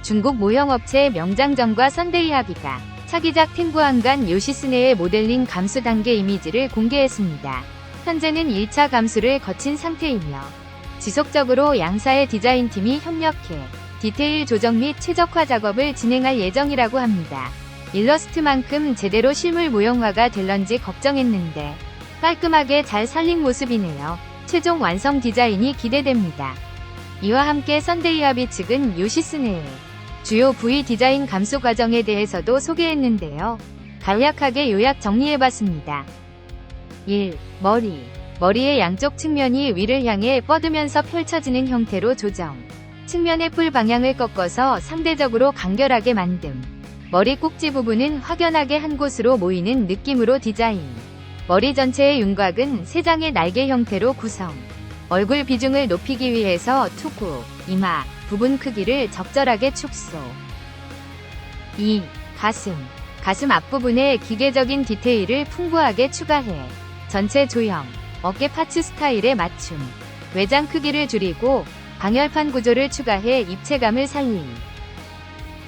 중국 모형업체 명장점과 썬데이 합의가 차기작 탱구안간 요시스네의 모델링 감수 단계 이미지를 공개했습니다. 현재는 1차 감수를 거친 상태이며 지속적으로 양사의 디자인팀이 협력해 디테일 조정 및 최적화 작업을 진행할 예정이라고 합니다. 일러스트만큼 제대로 실물 모형화가 될런지 걱정했는데 깔끔하게 잘 살린 모습이네요. 최종 완성 디자인이 기대됩니다. 이와 함께 썬데이 합의 측은 요시스네의 주요 부위 디자인 감수 과정에 대해서도 소개했는데요. 간략하게 요약 정리해봤습니다. 1. 머리의 양쪽 측면이 위를 향해 뻗으면서 펼쳐지는 형태로 조정. 측면의 뿔 방향을 꺾어서 상대적으로 간결하게 만듦. 머리 꼭지 부분은 확연하게 한 곳으로 모이는 느낌으로 디자인. 머리 전체의 윤곽은 세 장의 날개 형태로 구성. 얼굴 비중을 높이기 위해서 투구, 이마 부분 크기를 적절하게 축소. 2. 가슴 앞부분에 기계적인 디테일을 풍부하게 추가해 전체 조형, 어깨 파츠 스타일에 맞춤. 외장 크기를 줄이고 방열판 구조를 추가해 입체감을 살림.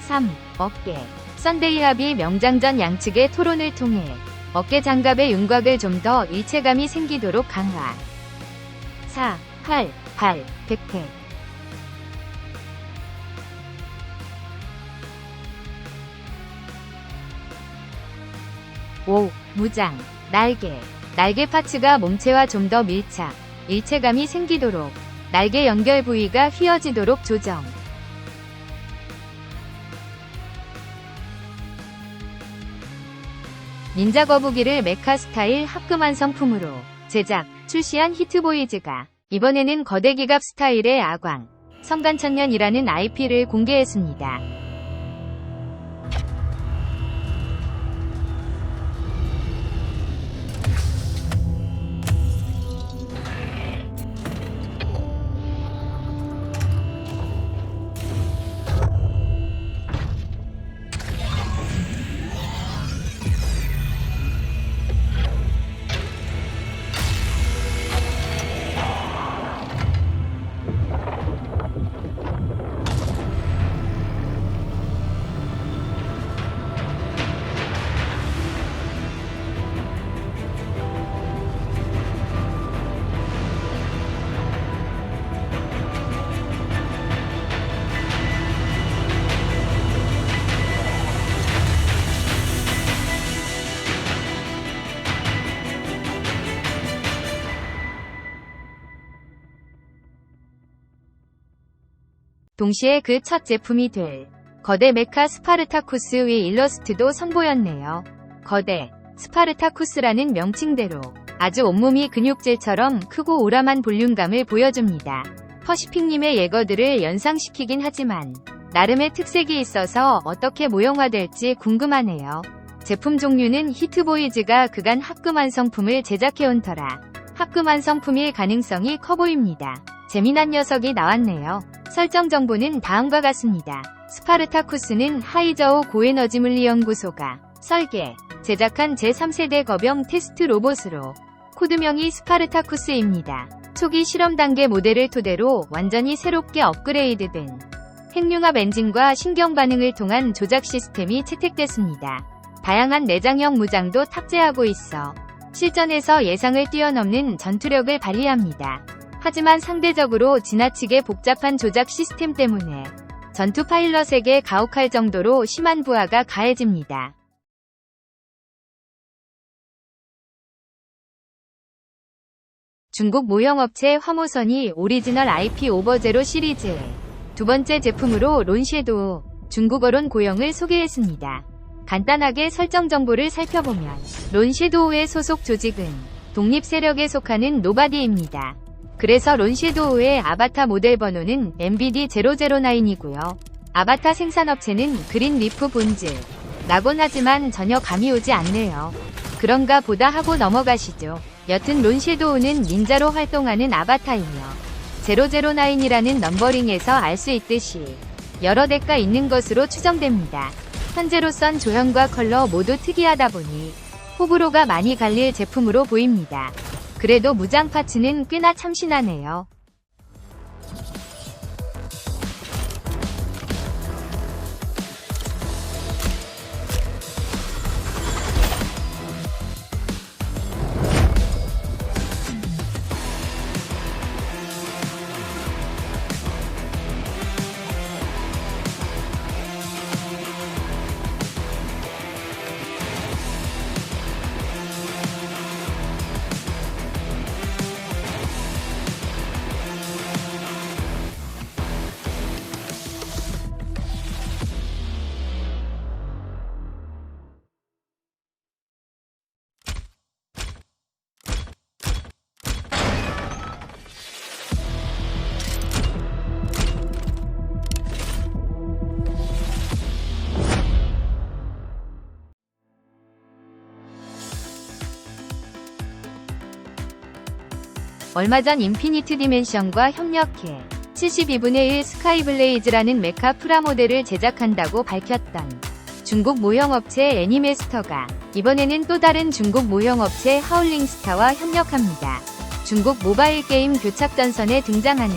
3. 어깨. 썬데이 합의 명장전 양측의 토론을 통해 어깨 장갑의 윤곽을 좀 더 일체감이 생기도록 강화. 4. 발, 백팩. 5. 무장, 날개 파츠가 몸체와 좀 더 밀착, 일체감이 생기도록 날개 연결 부위가 휘어지도록 조정. 닌자 거북이를 메카 스타일 합금한 성품으로 제작, 출시한 히트보이즈가 이번에는 거대 기갑 스타일의 아광, 성간천년이라는 IP를 공개했습니다. 동시에 그 첫 제품이 될 거대 메카 스파르타쿠스 위 일러스트도 선보였네요. 거대 스파르타쿠스라는 명칭대로 아주 온몸이 근육질처럼 크고 오람한 볼륨감을 보여줍니다. 퍼시픽님의 예거들을 연상시키긴 하지만 나름의 특색이 있어서 어떻게 모형화될지 궁금하네요. 제품 종류는 히트보이즈가 그간 합금한 성품을 제작해온 터라 합금한 성품일 가능성이 커 보입니다. 재미난 녀석이 나왔네요. 설정 정보는 다음과 같습니다. 스파르타쿠스는 하이저우 고에너지 물리연구소가 설계, 제작한 제3세대 거병 테스트 로봇으로 코드명이 스파르타쿠스입니다. 초기 실험 단계 모델을 토대로 완전히 새롭게 업그레이드된 핵융합 엔진과 신경 반응을 통한 조작 시스템이 채택됐습니다. 다양한 내장형 무장도 탑재하고 있어 실전에서 예상을 뛰어넘는 전투력을 발휘합니다. 하지만 상대적으로 지나치게 복잡한 조작 시스템 때문에 전투 파일럿에게 가혹할 정도로 심한 부하가 가해집니다. 중국 모형업체 화모선이 오리지널 IP 오버제로 시리즈의 두 번째 제품으로 론섀도우, 중국어론 고형을 소개했습니다. 간단하게 설정 정보를 살펴보면 론섀도우의 소속 조직은 독립 세력에 속하는 노바디입니다. 그래서 론섀도우의 아바타 모델 번호는 MBD009이고요. 아바타 생산업체는 그린리프 본즈 라곤 하지만 전혀 감이 오지 않네요. 그런가 보다 하고 넘어가시죠. 여튼 론섀도우는 닌자로 활동하는 아바타이며 009이라는 넘버링에서 알 수 있듯이 여러 대가 있는 것으로 추정됩니다. 현재로선 조형과 컬러 모두 특이하다 보니 호불호가 많이 갈릴 제품으로 보입니다. 그래도 무장 파츠는 꽤나 참신하네요. 얼마 전 인피니트 디멘션과 협력해 72분의 1 스카이블레이즈라는 메카 프라모델을 제작한다고 밝혔던 중국 모형업체 애니메스터가 이번에는 또 다른 중국 모형업체 하울링스타와 협력합니다. 중국 모바일 게임 교착전선에 등장하는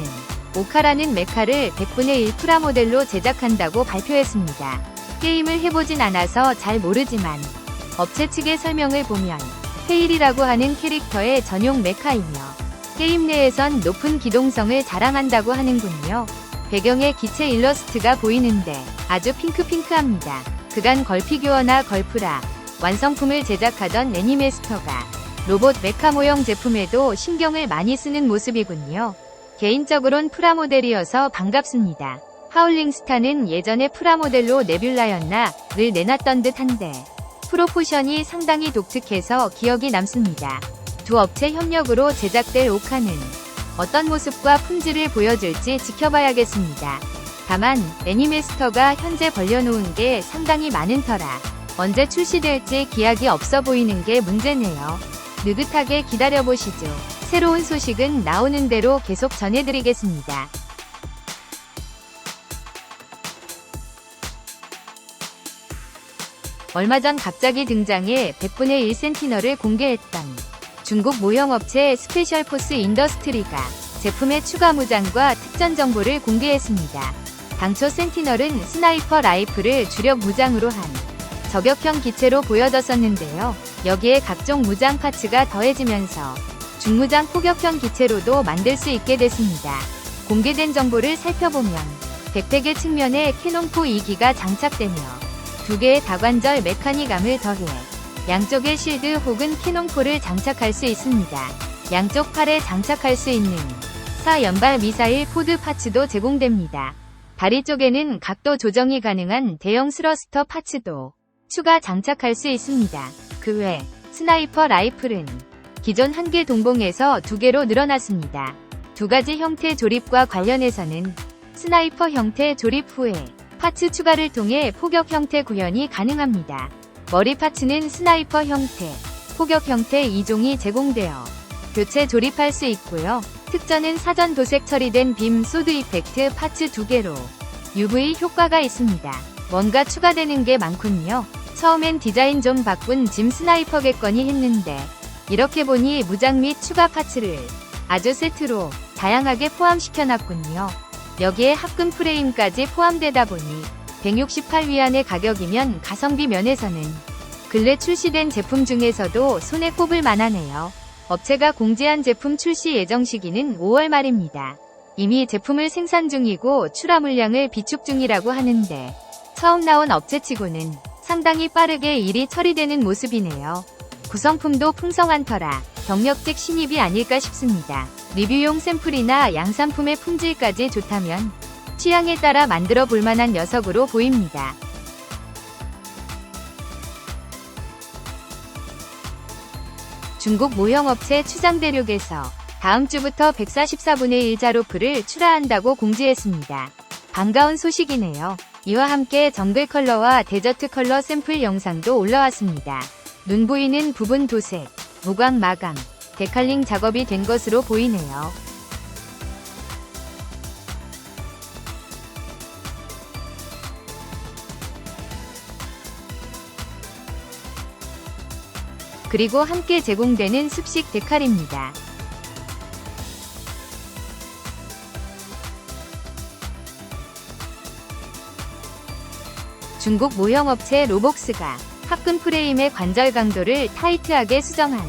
오카라는 메카를 100분의 1 프라모델로 제작한다고 발표했습니다. 게임을 해보진 않아서 잘 모르지만 업체 측의 설명을 보면 헤일이라고 하는 캐릭터의 전용 메카이며 게임 내에선 높은 기동성을 자랑한다고 하는군요. 배경에 기체 일러스트가 보이는데 아주 핑크핑크합니다. 그간 걸피규어나 걸프라, 완성품을 제작하던 애니메스터가 로봇 메카 모형 제품에도 신경을 많이 쓰는 모습이군요. 개인적으론 프라모델이어서 반갑습니다. 하울링스타는 예전에 프라모델로 네뷸라였나를 내놨던 듯한데 프로포션이 상당히 독특해서 기억이 남습니다. 두 업체 협력으로 제작될 오카는 어떤 모습과 품질을 보여줄지 지켜봐야겠습니다. 다만 애니메스터가 현재 벌려놓은 게 상당히 많은 터라 언제 출시될지 기약이 없어 보이는 게 문제네요. 느긋하게 기다려보시죠. 새로운 소식은 나오는 대로 계속 전해드리겠습니다. 얼마 전 갑자기 등장해 100분의 1 센티널을 공개했던 중국 모형업체 스페셜포스 인더스트리가 제품의 추가 무장과 특전 정보를 공개했습니다. 당초 센티널은 스나이퍼 라이플을 주력 무장으로 한 저격형 기체로 보여졌었는데요. 여기에 각종 무장 파츠가 더해지면서 중무장 포격형 기체로도 만들 수 있게 됐습니다. 공개된 정보를 살펴보면 백팩의 측면에 캐논포 2기가 장착되며 두 개의 다관절 메카니감을 더해 양쪽에 실드 혹은 캐논포를 장착할 수 있습니다. 양쪽 팔에 장착할 수 있는 4연발 미사일 포드 파츠도 제공됩니다. 다리 쪽에는 각도 조정이 가능한 대형 스러스터 파츠도 추가 장착할 수 있습니다. 그 외 스나이퍼 라이플은 기존 1개 동봉에서 2개로 늘어났습니다. 두 가지 형태 조립과 관련해서는 스나이퍼 형태 조립 후에 파츠 추가를 통해 포격 형태 구현이 가능합니다. 머리 파츠는 스나이퍼 형태, 포격 형태 2종이 제공되어 교체 조립할 수 있고요. 특전은 사전 도색 처리된 빔 소드 이펙트 파츠 2개로 UV 효과가 있습니다. 뭔가 추가되는 게 많군요. 처음엔 디자인 좀 바꾼 짐 스나이퍼겠거니 했는데 이렇게 보니 무장 및 추가 파츠를 아주 세트로 다양하게 포함시켜놨군요. 여기에 합금 프레임까지 포함되다 보니 168 위안의 가격이면 가성비 면에서는 근래 출시된 제품 중에서도 손에 꼽을 만하네요. 업체가 공지한 제품 출시 예정 시기는 5월 말입니다. 이미 제품을 생산 중이고 출하 물량을 비축 중이라고 하는데 처음 나온 업체치고는 상당히 빠르게 일이 처리되는 모습이네요. 구성품도 풍성한 터라 경력직 신입이 아닐까 싶습니다. 리뷰용 샘플이나 양산품의 품질까지 좋다면 취향에 따라 만들어 볼 만한 녀석으로 보입니다. 중국 모형업체 추장대륙에서 다음 주부터 144분의 1 자로프를 출하한다고 공지했습니다. 반가운 소식이네요. 이와 함께 정글 컬러와 데저트 컬러 샘플 영상도 올라왔습니다. 눈 보이는 부분 도색, 무광 마감, 데칼링 작업이 된 것으로 보이네요. 그리고 함께 제공되는 습식 데칼입니다. 중국 모형업체 로복스가 합금 프레임의 관절 강도를 타이트하게 수정한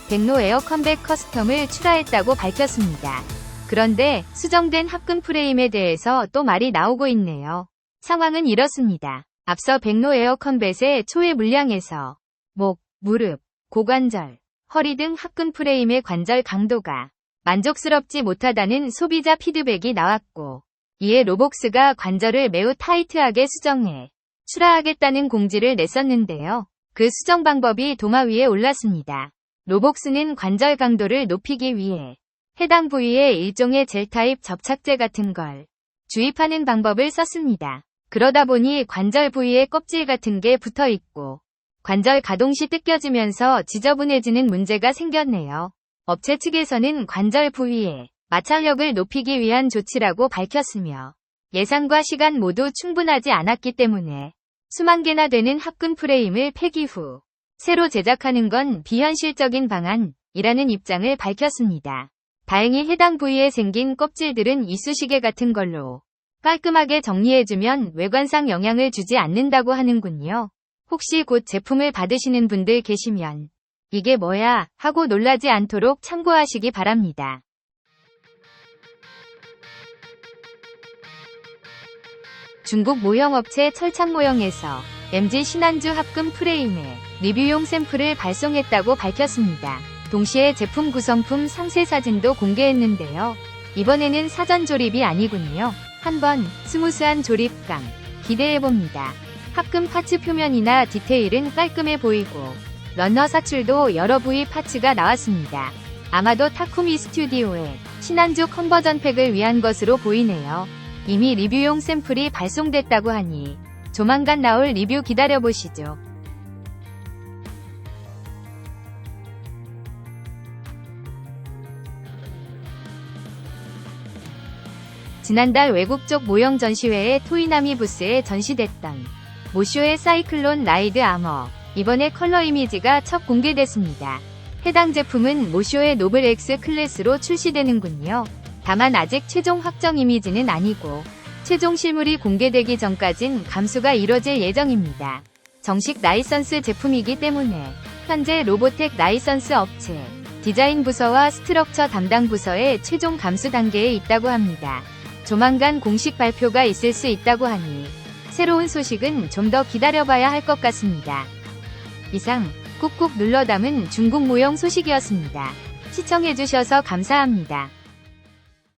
백로 에어 컴백 커스텀을 출하했다고 밝혔습니다. 그런데 수정된 합금 프레임에 대해서 또 말이 나오고 있네요. 상황은 이렇습니다. 앞서 백로 에어 컴뱃의 초회 물량에서 목, 무릎, 고관절, 허리 등 합금 프레임의 관절 강도가 만족스럽지 못하다는 소비자 피드백이 나왔고, 이에 로복스가 관절을 매우 타이트하게 수정해 출하하겠다는 공지를 냈었는데요. 그 수정 방법이 도마 위에 올랐습니다. 로복스는 관절 강도를 높이기 위해 해당 부위에 일종의 젤 타입 접착제 같은 걸 주입하는 방법을 썼습니다. 그러다 보니 관절 부위에 껍질 같은 게 붙어 있고 관절 가동 시 뜯겨지면서 지저분해지는 문제가 생겼네요. 업체 측에서는 관절 부위에 마찰력을 높이기 위한 조치라고 밝혔으며, 예산과 시간 모두 충분하지 않았기 때문에 수만 개나 되는 합금 프레임을 폐기 후 새로 제작하는 건 비현실적인 방안이라는 입장을 밝혔습니다. 다행히 해당 부위에 생긴 껍질들은 이쑤시개 같은 걸로 깔끔하게 정리해주면 외관상 영향을 주지 않는다고 하는군요. 혹시 곧 제품을 받으시는 분들 계시면 이게 뭐야 하고 놀라지 않도록 참고하시기 바랍니다. 중국 모형업체 철창모형에서 MG 신한주 합금 프레임의 리뷰용 샘플을 발송했다고 밝혔습니다. 동시에 제품 구성품 상세 사진도 공개했는데요. 이번에는 사전 조립이 아니군요. 한번 스무스한 조립감 기대해봅니다. 합금 파츠 표면이나 디테일은 깔끔해 보이고 러너 사출도 여러 부위 파츠가 나왔습니다. 아마도 타쿠미 스튜디오의 신한주 컨버전 팩을 위한 것으로 보이네요. 이미 리뷰용 샘플이 발송됐다고 하니 조만간 나올 리뷰 기다려보시죠. 지난달 외국 쪽 모형 전시회에 토이나미 부스에 전시됐던 모쇼의 사이클론 라이드 아머, 이번에 컬러 이미지가 첫 공개됐습니다. 해당 제품은 모쇼의 노블 X 클래스로 출시되는군요. 다만 아직 최종 확정 이미지는 아니고 최종 실물이 공개되기 전까진 감수가 이뤄질 예정입니다. 정식 라이선스 제품이기 때문에 현재 로보텍 라이선스 업체 디자인 부서와 스트럭처 담당 부서의 최종 감수 단계에 있다고 합니다. 조만간 공식 발표가 있을 수 있다고 하니 새로운 소식은 좀 더 기다려봐야 할 것 같습니다. 이상 꾹꾹 눌러 담은 중국 모형 소식이었습니다. 시청해주셔서 감사합니다.